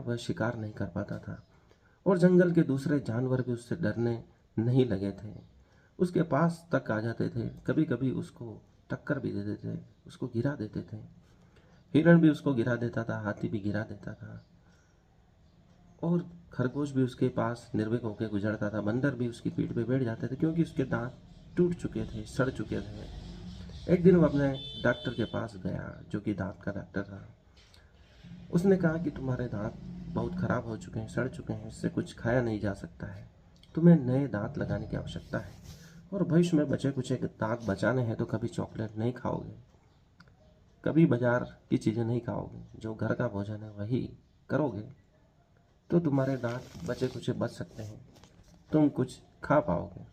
वह शिकार नहीं कर पाता था और जंगल के दूसरे जानवर भी उससे डरने नहीं लगे थे, उसके पास तक आ जाते थे, कभी कभी उसको टक्कर भी दे देते, उसको गिरा देते थे। हिरण भी उसको गिरा देता था, हाथी भी गिरा देता था और खरगोश भी उसके पास निर्भीक होकर गुजरता था। बंदर भी उसकी पीठ पे बैठ जाते थे क्योंकि उसके दांत टूट चुके थे, सड़ चुके थे। एक दिन वो अपने डॉक्टर के पास गया, जो कि दांत का डॉक्टर था। उसने कहा कि तुम्हारे दांत बहुत खराब हो चुके हैं, सड़ चुके हैं, इससे कुछ खाया नहीं जा सकता है, तुम्हें नए दांत लगाने की आवश्यकता है और भविष्य में बचे कुछ दांत बचाने हैं तो कभी चॉकलेट नहीं खाओगे, कभी बाजार की चीज़ें नहीं खाओगे, जो घर का भोजन है वही करोगे तो तुम्हारे दांत बचे कुछ बच सकते हैं, तुम कुछ खा पाओगे।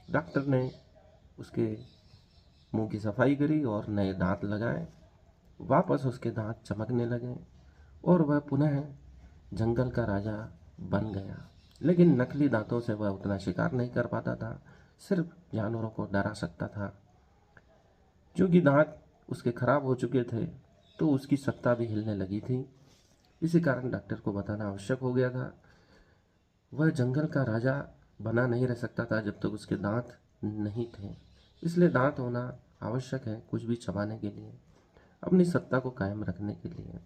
डॉक्टर ने उसके मुंह की सफाई करी और नए दांत लगाए। वापस उसके दांत चमकने लगे और वह पुनः जंगल का राजा बन गया। लेकिन नकली दांतों से वह उतना शिकार नहीं कर पाता था, सिर्फ जानवरों को डरा सकता था। क्योंकि दांत उसके खराब हो चुके थे तो उसकी सत्ता भी हिलने लगी थी। इसी कारण डॉक्टर को बताना आवश्यक हो गया था। वह जंगल का राजा बना नहीं रह सकता था जब तक उसके दांत नहीं थे, इसलिए दांत होना आवश्यक है कुछ भी चबाने के लिए, अपनी सत्ता को कायम रखने के लिए।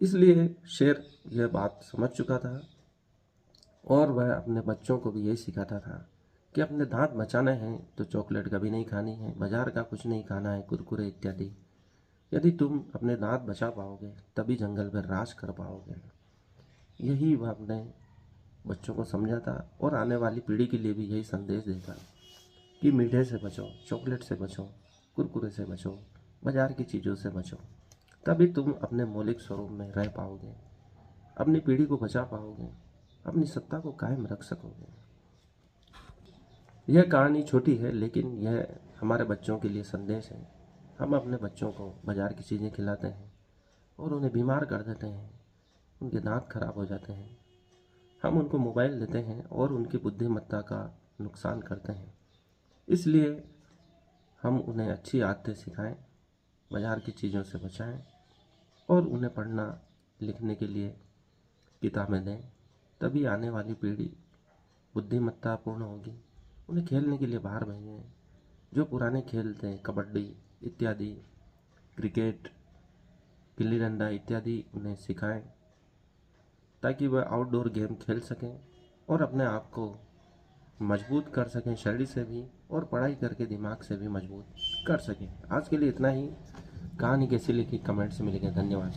इसलिए शेर यह बात समझ चुका था और वह अपने बच्चों को भी यही सिखाता था कि अपने दांत बचाने हैं तो चॉकलेट कभी नहीं खानी है, बाजार का कुछ नहीं खाना है, कुरकुरे इत्यादि। यदि तुम अपने दांत बचा पाओगे तभी जंगल पर राज कर पाओगे। यही वह अपने बच्चों को समझाता और आने वाली पीढ़ी के लिए भी यही संदेश देता कि मीठे से बचो, चॉकलेट से बचो, कुरकुरे से बचो, बाजार की चीज़ों से बचो, तभी तुम अपने मौलिक स्वरूप में रह पाओगे, अपनी पीढ़ी को बचा पाओगे, अपनी सत्ता को कायम रख सकोगे। यह कहानी छोटी है लेकिन यह हमारे बच्चों के लिए संदेश है। हम अपने बच्चों को बाजार की चीज़ें खिलाते हैं और उन्हें बीमार कर देते हैं, उनके दांत खराब हो जाते हैं। हम उनको मोबाइल देते हैं और उनकी बुद्धिमत्ता का नुकसान करते हैं। इसलिए हम उन्हें अच्छी आदतें सिखाएं, बाजार की चीज़ों से बचाएं और उन्हें पढ़ना लिखने के लिए किताबें दें, तभी आने वाली पीढ़ी बुद्धिमत्तापूर्ण होगी। उन्हें खेलने के लिए बाहर भेजें, जो पुराने खेल थे, कबड्डी इत्यादि, क्रिकेट, गिल्ली डंडा इत्यादि उन्हें सिखाएं ताकि वह आउटडोर गेम खेल सकें और अपने आप को मजबूत कर सकें, शरीर से भी और पढ़ाई करके दिमाग से भी मजबूत कर सकें। आज के लिए इतना ही। कहानी कैसी लिखी कमेंट्स में लिखें। धन्यवाद।